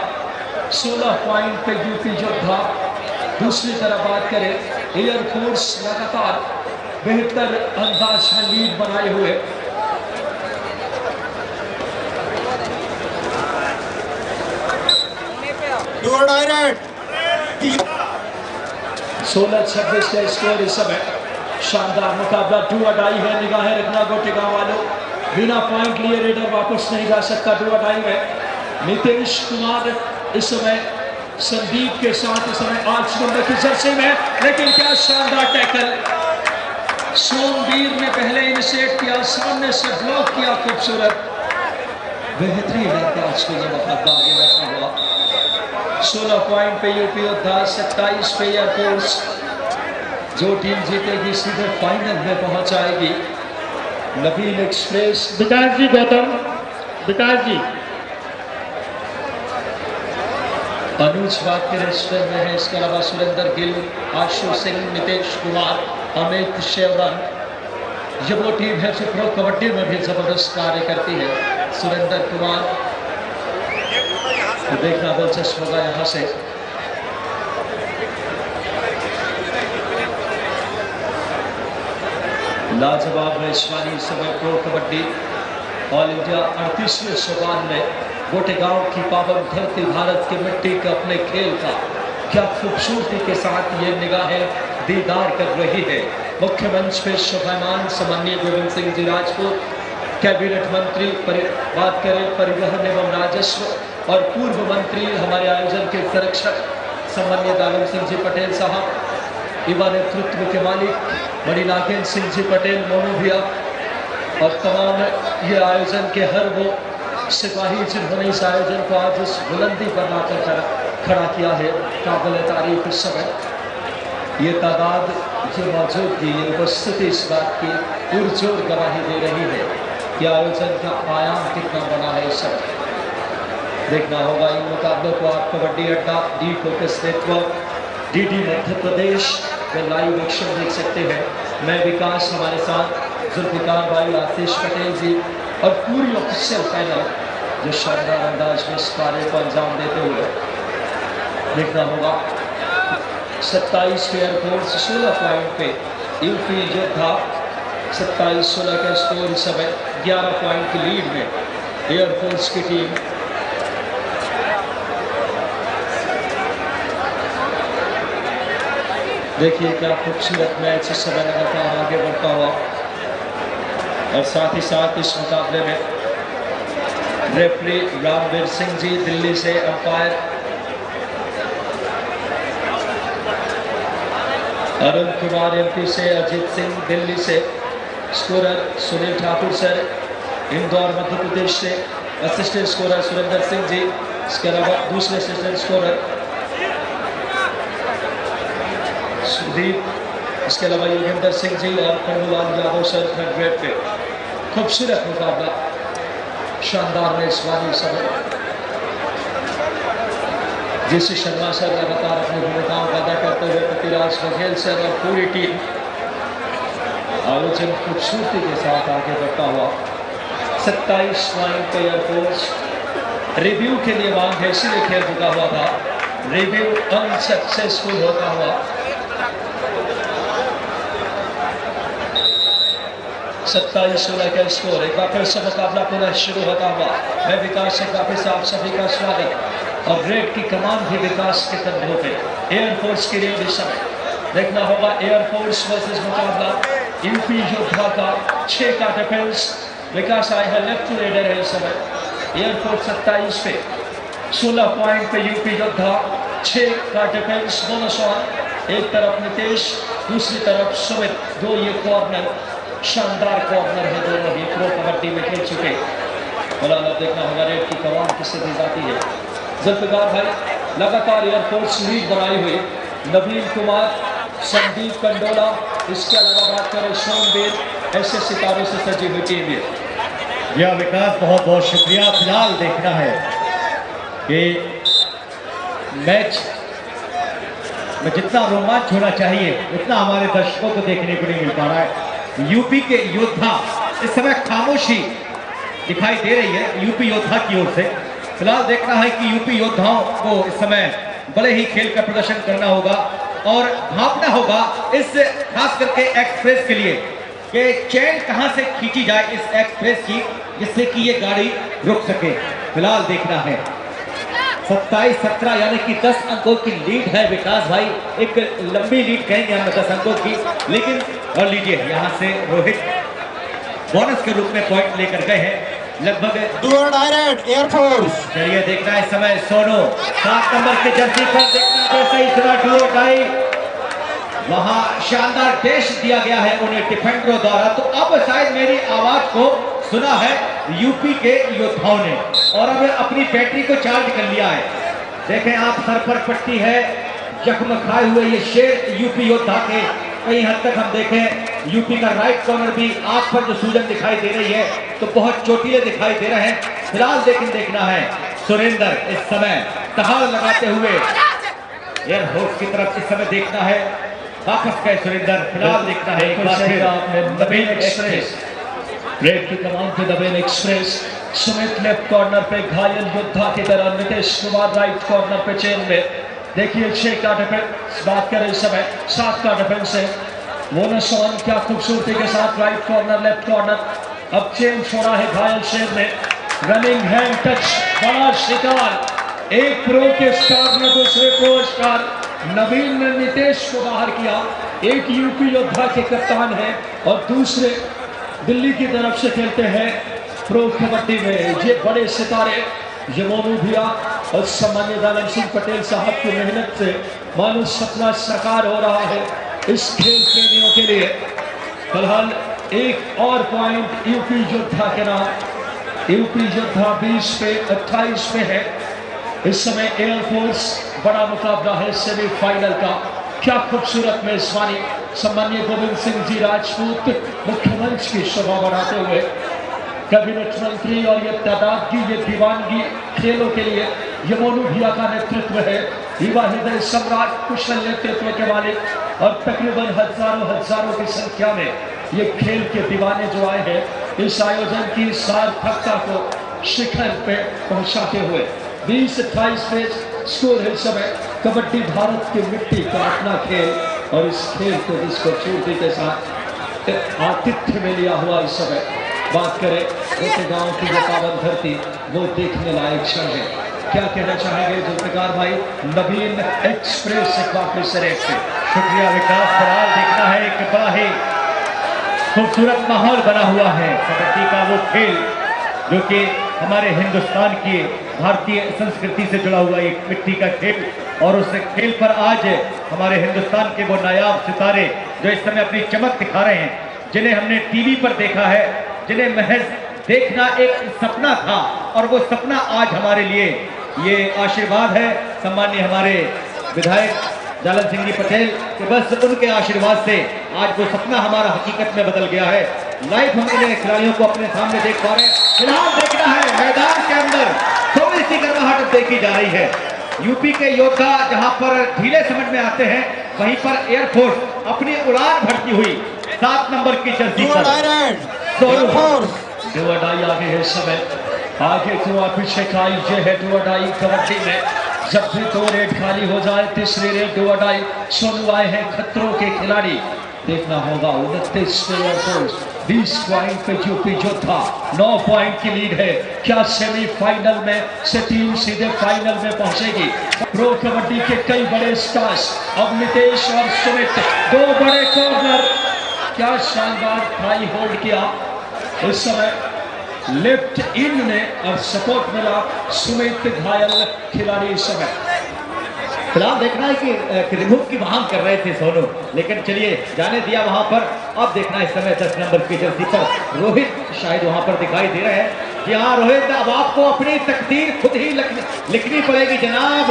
16 पॉइंट पे यूपी योद्धा। दूसरी तरफ बात करें एयरफोर्स, लगातार बेहतर अंदाज में लीड बनाए हुए। डू डायरेक्ट 16-26 का स्कोर इस समय। शानदार मुकाबला, डू अडाई है। निगाहें रखना गोटेगांव वालों, बिना पॉइंट लिए रेडर वापस नहीं जा सकता। डू अडाई में नितेश कुमार इस समय संदीप के साथ इस समय 8 नंबर की जर्सी में, लेकिन क्या शानदार टैकल। सोमवीर ने पहले इनिशिएट किया, सामने से ब्लॉक किया, खूबसूरत बेहतरीन अंदाज को यह मुकाबला आगे बढ़ता हुआ। 16 पॉइंट पे यूपी योद्धा, 27 पे एयरफोर्स। जो टीम जीतेगी सीधे फाइनल में पहुंच जाएगी। नवीन एक्सप्रेस, विकास जी, गौतम विकास जी, अनुज बात के रजिस्टर में है। इसके अलावा सुरेंद्र गिल, आशु सिंह, नितेश कुमार, अमित शेवरन, ये वो टीम है जो प्रो कबड्डी में भी जबरदस्त कार्य करती है। सुरेंद्र कुमार तो देखना दिलचस्प होगा यहाँ से। लाजवाब मेजबानी समय प्रो कबड्डी ऑल इंडिया 38वें सोपान में गोटेगांव की पावन धरती भारत की मिट्टी के अपने खेल का क्या खूबसूरती के साथ ये निगाहें दीदार कर रही है। मुख्य मंच पे शोभायमान सम्माननीय गोविंद सिंह जी राजपूत, कैबिनेट मंत्री, बात करें परिवहन एवं राजस्व, और पूर्व मंत्री हमारे आयोजन के संरक्षक सम्माननीय दानम सिंह जी पटेल साहब, युवा नेतृत्व के मालिक मणिनागेंद्र सिंह जी पटेल मोनोभिया, और तमाम ये आयोजन के हर वो सिपाही जिन्होंने इस आयोजन को आज इस बुलंदी पर लाकर खड़ा किया है, काबिल तारीफ। इस समय ये तादाद, ये मौजूदगी, ये उपस्थिति इस बात की पुरजोर गवाही दे रही है कि आयोजन का आयाम कितना बड़ा है। इस समय देखना होगा इन मुकाबलों को। आप कबड्डी अड्डा D focus network DD Madhya Pradesh में लाइव एक्शन देख सकते हैं। मैं विकास, हमारे साथ जुल्फिकार भाई, आशीष पटेल जी, और पूरी ऑफिशियल पैनल जो शानदार अंदाज में इस कार्य को अंजाम देते हुए। देखना होगा 27 पे एयरफोर्स, 16 पॉइंट पे यूपी योद्धा, 27-16 का स्कोर इस समय। 11 पॉइंट की लीड में एयरफोर्स की टीम। देखिए क्या खूबसूरत मैच इस समय लगातार आगे बढ़ता हुआ, और साथ ही साथ इस मुकाबले में रेफरी रामवीर सिंह जी दिल्ली से, अंपायर अरुण कुमार MP से, अजीत सिंह दिल्ली से, स्कोरर सुनील ठाकुर सर, इंदौर मध्य प्रदेश से। असिस्टेंट स्कोरर सुरेंद्र सिंह जी, इसके अलावा दूसरे असिस्टेंट स्कोरर सुदीप, इसके अलावा योगेंद्र सिंह जी और Kannulal Yadav sir third grade पे। खूबसूरत मुकाबला, शानदार मेजबानी समय। जिस शर्मा सर लगातार अपनी भूमिकाओं का अदा करते हुए पृथ्वीराज बघेल सर और पूरी टीम आयोजन खूबसूरती के साथ आगे बढ़ता हुआ। 27 पॉइंट पे एयरफोर्स रिव्यू के लिए मांग है, इसीलिए खेल रुका हुआ था। रिव्यू अनसक्सेसफुल होता हुआ 27-16 का स्कोर। एक बार फिर से मुकाबला पुनः शुरू होता हुआ। मैं विकास एक बार फिर से आप सभी का स्वागत। और रेड की कमान भी विकास के कंधों पे। एयरफोर्स के लिए भी समय देखना होगा। एयरफोर्स वर्सेस मुकाबला यूपी योद्धा का 6 का डिफेंस। विकास आए हैं लेफ्ट रेडर है इस समय। एयरफोर्स 27 पे, 16 पॉइंट पे यूपी योद्धा, 6 का डिफेंस। बोनस ऑन, एक तरफ नितेश, दूसरी तरफ सुमित। दो ये कॉर्नर, शानदार कॉर्नर है दोनों ही प्रो कबड्डी में खेल चुके। फिलहाल अब देखना होगा रेड की कमान किससे दी जाती है। जुल्फिकार भाई लगातार एयरफोर्स लीड बनाई हुई। नवीन कुमार, संदीप कंडोला, इसके अलावा बात करें सोमवीर, ऐसे सितारों से सजी हुई टीम है। यह विकास बहुत बहुत शुक्रिया। फिलहाल देखना है कि मैच में जितना रोमांच होना चाहिए उतना हमारे दर्शकों को देखने को नहीं मिल पा रहा है। यूपी के योद्धा इस समय खामोशी दिखाई दे रही है यूपी योद्धा की ओर से। फिलहाल देखना है कि यूपी योद्धाओं को इस समय बड़े ही खेल का प्रदर्शन करना होगा और भापना होगा इस खास करके एक्सप्रेस के लिए कि चैन कहां से खींची जाए इस एक्सप्रेस की, जिससे कि ये गाड़ी रुक सके। फिलहाल देखना है 27-17 यानी कि 10 अंकों की लीड है विकास भाई। एक लंबी लीड कहेंगे हम 10 अंकों की, लेकिन और लीजिए यहां से रोहित बोनस के रूप में पॉइंट लेकर गए हैं लगभग। एयरफोर्स चलिए देखना है इस समय सोनू 7 नंबर के जर्सी पर देखना जैसे इस तरह डुओ टाई वहां शानदार डैश दिया गया है उन्हें डिफेंडरों द्वारा। तो अब शायद मेरी आवाज को सुना है यूपी के योद्धाओं ने और अब अपनी बैटरी को चार्ज कर लिया है। देखें आप, सर पर पट्टी है, जख्म खाए हुए ये शेर यूपी योद्धा के। कहीं हद तक हम देखें यूपी का राइट कॉर्नर भी आंख पर जो सूजन दिखाई दे रही है तो बहुत चोटिले दिखाई दे रहे हैं। फिलहाल लेकिन देखना है सुरेंद्र इस समय दहाड़ लगाते हुए एयरफोर्स की तरफ इस समय देखना है। वापस गए सुरेंद्र। फिलहाल देखना है एक बार फिर नवीन एक्सप्रेस, रेड की कमान पे नवीन एक्सप्रेस। सुमित लेफ्ट कॉर्नर पे घायल योद्धा की तरह, नितेश कुमार राइट कॉर्नर पे चेन में। देखिए 6 का डिफेंस, बात करें इस समय 7 का डिफेंस है। बोनस ऑन, क्या खूबसूरती के साथ राइट कॉर्नर लेफ्ट कॉर्नर। अब चेन छोड़ा है घायल शेर ने। रनिंग हैंड टच, बड़ा शिकार। एक प्रो के स्टार ने दूसरे प्रो स्टार नवीन ने नितेश को बाहर किया। एक यूपी योद्धा के कप्तान है और दूसरे दिल्ली की तरफ से खेलते हैं प्रो कबड्डी में। ये बड़े सितारे ये मोनू भैया और सम्मानित दानव सिंह पटेल साहब की मेहनत से मानो सपना साकार हो रहा है इस खेल प्रेमियों के लिए। फिलहाल एक और पॉइंट यूपी योद्धा के नाम। यूपी योद्धा 20 पे 28 पे है इस समय। एयरफोर्स बड़ा मुकाबला है सेमीफाइनल का। क्या खूबसूरत मेजबानी। सम्मानीय गोविंद सिंह जी राजपूत मुख्यमंच की शोभा बढ़ाते हुए, कैबिनेट मंत्री और ये तादाद की ये दीवानगी खेलों के लिए ये मोनू भैया का नेतृत्व है। युवा हृदय सम्राट कुशल नेतृत्व के मालिक और तकरीबन हजारों की संख्या में ये खेल के दीवाने जो आए हैं इस आयोजन की सार्थकता को शिखर पे पहुंचाते हुए। 20-28 पे स्कोर है समय। कबड्डी भारत की मिट्टी का अपना खेल और इस खेल को जिस खूबसूरती के साथ आतिथ्य में लिया हुआ इस समय। बात करें छोटे गांव की जो पावन धरती, वो देखने लायक क्षण है। क्या कहना चाहेंगे जुल्फिकार भाई? नवीन एक्सप्रेस एक बार फिर से रेड पे। शुक्रिया विकास। फिलहाल देखना है एक बड़ा ही खूबसूरत माहौल बना हुआ है कबड्डी का, वो खेल जो कि हमारे हिंदुस्तान की भारतीय संस्कृति से जुड़ा हुआ एक मिट्टी का खेल। और उस खेल पर आज हमारे हिंदुस्तान के वो नायाब सितारे जो इस समय अपनी चमक दिखा रहे हैं, जिन्हें हमने टीवी पर देखा है, जिन्हें महज देखना एक सपना था और वो सपना आज हमारे लिए ये आशीर्वाद है सम्मानीय हमारे विधायक जालन सिंह जी पटेल कि बस उनके आशीर्वाद से आज वो सपना हमारा हकीकत में बदल गया है। लाइव हम इन खिलाड़ियों को अपने सामने देख पा रहे हैं। फिलहाल देखना है मैदान के अंदर थोड़ी सी गर्माहट देखी जा रही है। यूपी के योद्धा जहां पर ढीले समझ में आते हैं, वहीं पर एयरफोर्स अपनी उड़ान भरती हुई 7 नंबर की जर्सी पर डुअडाई आगे है समय, आगे को पीछे का ये है डुअडाई कबड्डी में। जब भी 2 रेड खाली हो जाए, तीसरी रेड डुअडाई। सोनू आए हैं खतरों के खिलाड़ी, देखना होगा 29 एयरफोर्स 20 पॉइंट पे यूपी योद्धा 9 पॉइंट की लीड है। क्या सेमीफाइनल में से टीम सीधे फाइनल में पहुंचेगी? प्रो कबड्डी के कई बड़े स्टार्स, अब नितेश और सुमित 2 बड़े कॉर्नर, क्या शानदार ट्राई होल्ड किया इस समय लेफ्ट इन ने और सपोर्ट मिला सुमित घायल खिलाड़ी इस समय। फिलहाल देखना है कि रिमुव की मांग कर रहे थे सोनू, लेकिन चलिए जाने दिया वहां पर। अब देखना है इस समय 10 नंबर की जर्सी पर रोहित शायद वहां पर दिखाई दे रहे हैं। कि हाँ रोहित, अब आपको अपनी तकदीर खुद ही लिखनी पड़ेगी जनाब।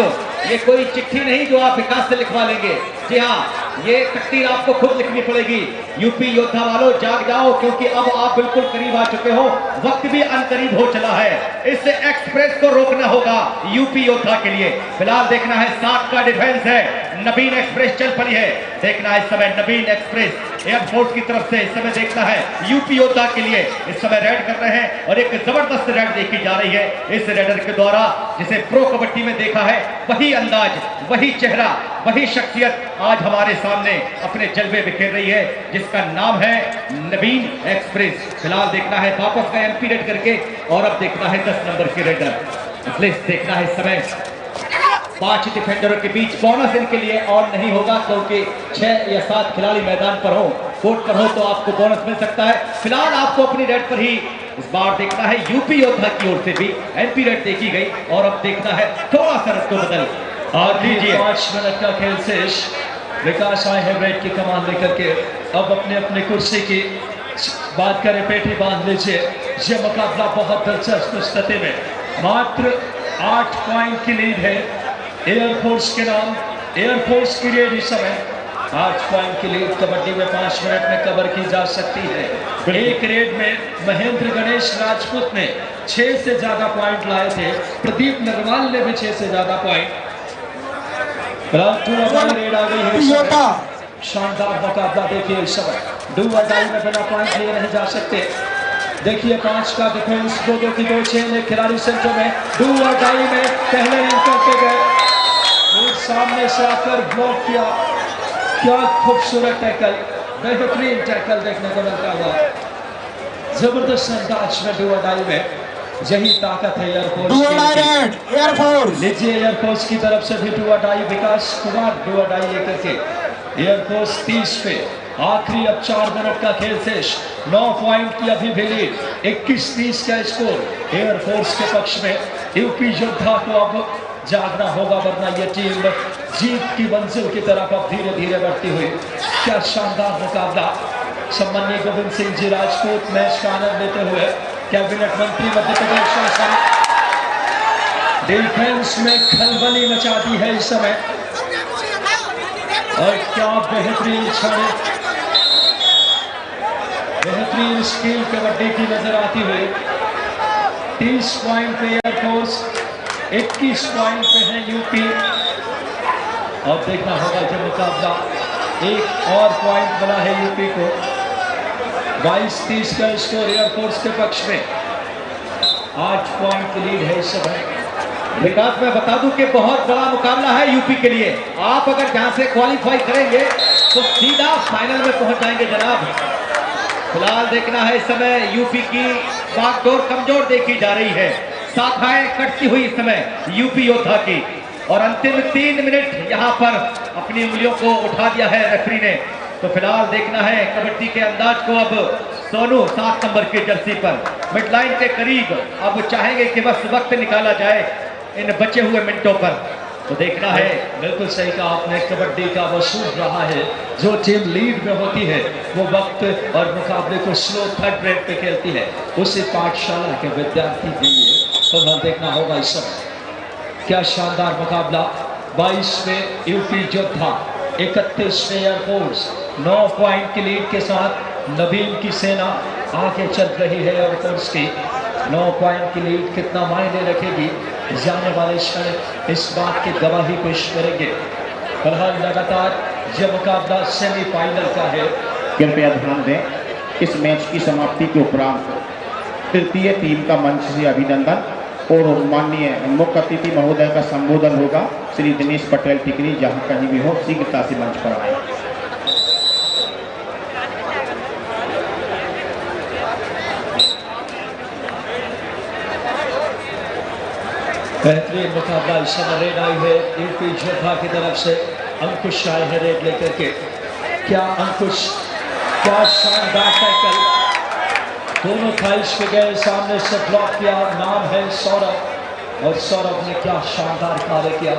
ये कोई चिट्ठी नहीं जो आप विकास से लिखवा लेंगे। जी हाँ, ये तकदीर आपको खुद लिखनी पड़ेगी। यूपी योद्धा वालों जाग जाओ, क्योंकि अब आप बिल्कुल करीब आ चुके हो, वक्त भी अनकरीब हो चला है। इस एक्सप्रेस को रोकना होगा यूपी योद्धा के लिए। फिलहाल देखना है 7 का डिफेंस है, नवीन एक्सप्रेस चल पड़ी है। देखना है इस समय नवीन एक्सप्रेस एयरफोर्स की तरफ से इस समय देखना है यूपी योद्धा के लिए इस समय रेड कर रहे हैं और एक जबरदस्त रेड देखी जा रही है इस रेडर के द्वारा, जिसे प्रो कबड्डी में देखा है। वही अंदाज, वही चेहरा, वही शख्सियत आज हमारे सामने अपने जलवे बिखेर रही है, जिसका नाम है नवीन एक्सप्रेस। फिलहाल देखना है वापस का एमपी रेड करके, और अब देखना है 10 नंबर की रेडर। देखना है इस समय 5 डिफेंडरों के बीच बोनस इनके लिए ऑन नहीं होगा, क्योंकि 6 या 7 खिलाड़ी मैदान पर हो, कोर्ट पर हो तो आपको बोनस मिल सकता है। फिलहाल आपको अपनी रेड पर ही इस बार देखना है यूपी योद्धा की ओर से भी एमपी रेड देखी गई, और अब देखना है थोड़ा सा रफ्तो बदल। और दीजिए 5 मिनट का खेल शेष। विकास आए हैं रेड की कमान लेकर के, अब अपने अपने कुर्सी की बात करें, पेटी बांध लीजिए। ये मुकाबला बहुत दिलचस्प स्थिति में, मात्र 8 पॉइंट की लीड है एयरफोर्स के नाम। एयरफोर्स की रेड इस समय 8 पॉइंट की लीड कबड्डी में 5 मिनट में कवर की जा सकती है। एक रेड में महेंद्र गणेश राजपूत ने 6 से ज्यादा पॉइंट लाए थे, प्रदीप नरवाल ने भी 6 से ज्यादा पॉइंट। रेड आ गई है, शानदार मुकाबला देखिए इस समय। डू और डाई में बिना पॉइंट लिए नहीं जा सकते। देखिए 5 का डिफेंस, 2-2 की 2 चेन, एक खिलाड़ी सेंटर में। डू और डाई में पहले इन करते गए, सामने से आकर ब्लॉक किया। क्या खूबसूरत टैकल, बेहतरीन टैकल देखने को मिलता हुआ, जबरदस्त अंदाज में डू और डाई में। यही ताकत है एयरफोर्स की। लीजिए एयरफोर्स की तरफ से भी डू और डाई, विकास कुमार डू और डाई लेकर के एयरफोर्स 30 पे। आखिरी अब 4 मिनट का खेल शेष, 9 पॉइंट की अभी भी लीड, 21-30 का स्कोर एयरफोर्स के पक्ष में। यूपी योद्धा को अब जागना होगा, वरना ये टीम जीत की मंजिल की तरफ अब धीरे धीरे बढ़ती हुई। क्या शानदार मुकाबला। सम्मानीय गोविंद सिंह जी राजपूत मैच का आनंद लेते हुए, कैबिनेट मंत्री मध्य प्रदेश शासन, डिफेंस में खलबली मचा दी है इस समय। और क्या बेहतरीन क्षण, बेहतरीन स्किल कबड्डी की नजर आती हुई। 30 पॉइंट पे एयरफोर्स, 21 पॉइंट पे है यूपी। और देखना होगा जब मुकाबला, एक और पॉइंट बना है यूपी को। 22-30 का स्कोर एयरफोर्स के पक्ष में, 8 पॉइंट की लीड है इस समय। विकास मैं बता दूं कि बहुत बड़ा मुकाबला है यूपी के लिए। आप अगर जहां से क्वालिफाई करेंगे तो सीधा फाइनल में पहुंच जाएंगे जनाब। फिलहाल देखना है इस समय यूपी की बागडोर कमजोर देखी जा रही है, शाखाएं कटती हुई इस समय यूपी योद्धा की। और अंतिम 3 मिनट यहां पर अपनी उंगलियों को उठा दिया है रेफरी ने। तो फिलहाल देखना है कबड्डी के अंदाज को। अब सोनू 7 नंबर की जर्सी पर मिड लाइन के करीब, अब चाहेंगे कि बस वक्त निकाला जाए इन बचे हुए मिनटों पर। तो देखना है, बिल्कुल सही कहा आपने, कबड्डी का वसूल रहा है। जो टीम लीड में होती है वो वक्त और मुकाबले को स्लो थर्ड रेट पे खेलती है। उसी पाठशाला के विद्यार्थी के लिए तो देखना होगा इस समय। क्या शानदार मुकाबला। 22 में यूपी योद्धा, 31 में एयरफोर्स। 9 पॉइंट की लीड के साथ नवीन की सेना आगे चल रही है। एयरफोर्स की 9 पॉइंट की लीड कितना मायने रखेगी, जाने वाले क्षण इस बात की गवाही पेश करेंगे। फिलहाल लगातार यह मुकाबला सेमीफाइनल का है। कृपया ध्यान दें, इस मैच की समाप्ति के उपरांत तृतीय टीम का मंच से अभिनंदन और माननीय मुख्य अतिथि महोदय का संबोधन होगा। श्री दिनेश पटेल टिकरी जहां कहीं भी हो शीघ्रता से मंच पर आए। बेहतरीन मुकाबला इस समय रेड आई है यूपी योद्धा की तरफ से। अंकुश आए हैं रेड लेकर के। क्या अंकुश, क्या शानदार टैकल, दोनों थाइस पे गए, सामने से ब्लॉक किया। नाम है सौरभ और सौरभ ने क्या शानदार कार्य किया।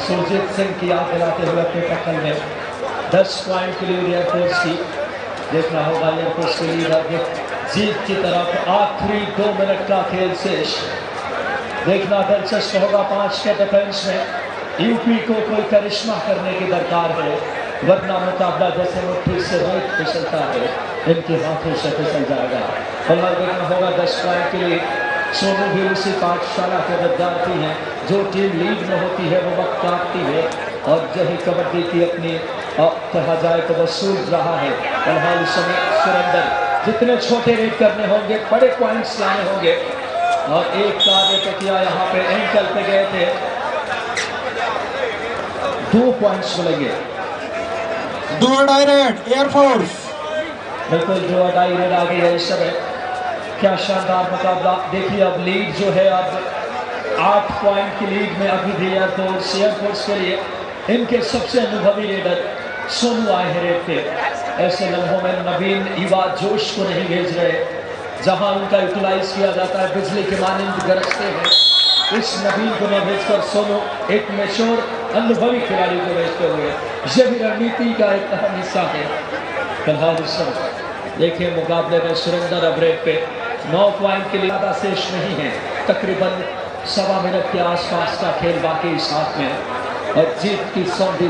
सुरजीत सिंह की याद दिलाते हुए अपने टैकल में 10 पॉइंट के लिए एयरफोर्स की। देखना होगा एयरफोर्स के लिए जीत की तरफ। आखिरी 2 मिनट का खेल शेष। देखना दिलचस्प होगा 5 के डिफेंस में। यूपी को कोई करिश्मा करने की दरकार है, वरना मुकाबला जैसे मुट्ठी से रेत फिसलता है इनके हाथों से फिसल जाएगा। फिलहाल देखना होगा 10 पॉइंट के लिए। सोनू भी उसी पाठशाला के विद्यार्थी हैं। जो टीम लीड में होती है वो वक्त काटती है और यही कबड्डी की अपनी कहा जाए तो वसूल रहा है। फिलहाल इस समय सुरेंद्र जितने छोटे रेड करने होंगे, बड़े पॉइंट्स लाने होंगे और एक कार्य तो किया, यहाँ पे एंकल पे गए थे, 2 पॉइंट्स मिलेंगे। Do a direct air force. बिल्कुल जो अडाई रेड आ गई है इस समय। क्या शानदार मुकाबला। देखिए अब लीड जो है, अब 8 पॉइंट की लीड में अभी भी एयरफोर्स के लिए इनके सबसे अनुभवी रेडर सोनू आए हैं रेड पे। ऐसे लम्हों में नवीन युवा जोश को नहीं भेज रहे, जहां उनका यूटिलाइज किया जाता है, बिजली के मानंद गरजते हैं। इस नवीन को न भेजकर सोनू एक मैच्योर अनुभवी खिलाड़ी को भेजते हुए यह भी रणनीति का एक अहम हिस्सा है। फिलहाल इस समय देखिए मुकाबले में सुरेंद्र अब्रेड पे 9 पॉइंट के लिए ज़्यादा शेष नहीं है। तकरीबन 1.25 मिनट के आसपास का खेल बाकी इस हाथ में और जीत की सौंधी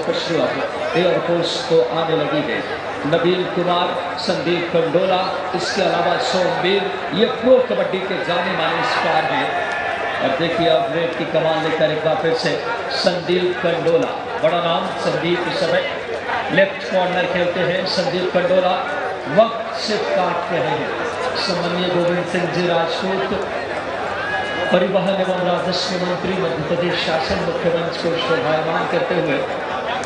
खुशबू एयरफोर्स को आने लगी है। नवीन कुमार, संदीप कंडोला, इसके अलावा सोमवीर, ये प्रो कबड्डी के जाने माने स्टार हैं। और देखिए अब रेड की कमान लेकर एक बार फिर से संदीप कंडोला, बड़ा नाम संदीप। इस समय लेफ्ट कॉर्नर खेलते हैं संदीप कंडोला। वक्त से काट रहे हैं सम्मानीय गोविंद सिंह जी राजपूत, परिवहन एवं राजस्व मंत्री, मध्य प्रदेश शासन मुख्यमंत्री को शोभायमान करते हुए।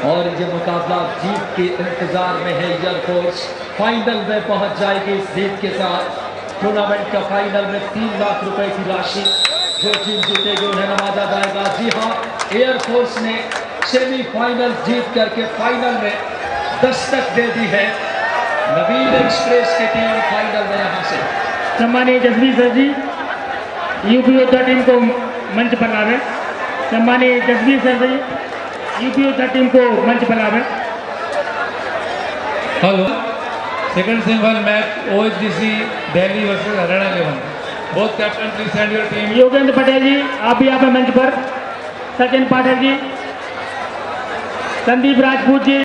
और ये मुकाबला जीत के इंतजार में है। एयरफोर्स फाइनल में पहुंच जाएगी इस जीत के साथ। टूर्नामेंट का फाइनल में 3 लाख रुपए की राशि जो टीम जीतेगी उन्हें नवाजा जाएगा। जी हाँ, एयरफोर्स ने सेमीफाइनल जीत करके फाइनल में दस्तक दे दी है। नवीन एक्सप्रेस की टीम फाइनल में यहाँ से। सम्मानीय Jasvir sir ji UP Yoddha team को मंच पर लावे। सम्मानीय Jasvir sir ji UP Yoddha team को मंच पर लावे। Hello, second semifinal match OHDC Delhi versus Haryana 11। Both captain please send your team. Yogendra Patel ji आप भी यहाँ पे मंच पर। सचिन पाठक जी, संदीप राजपूत जी।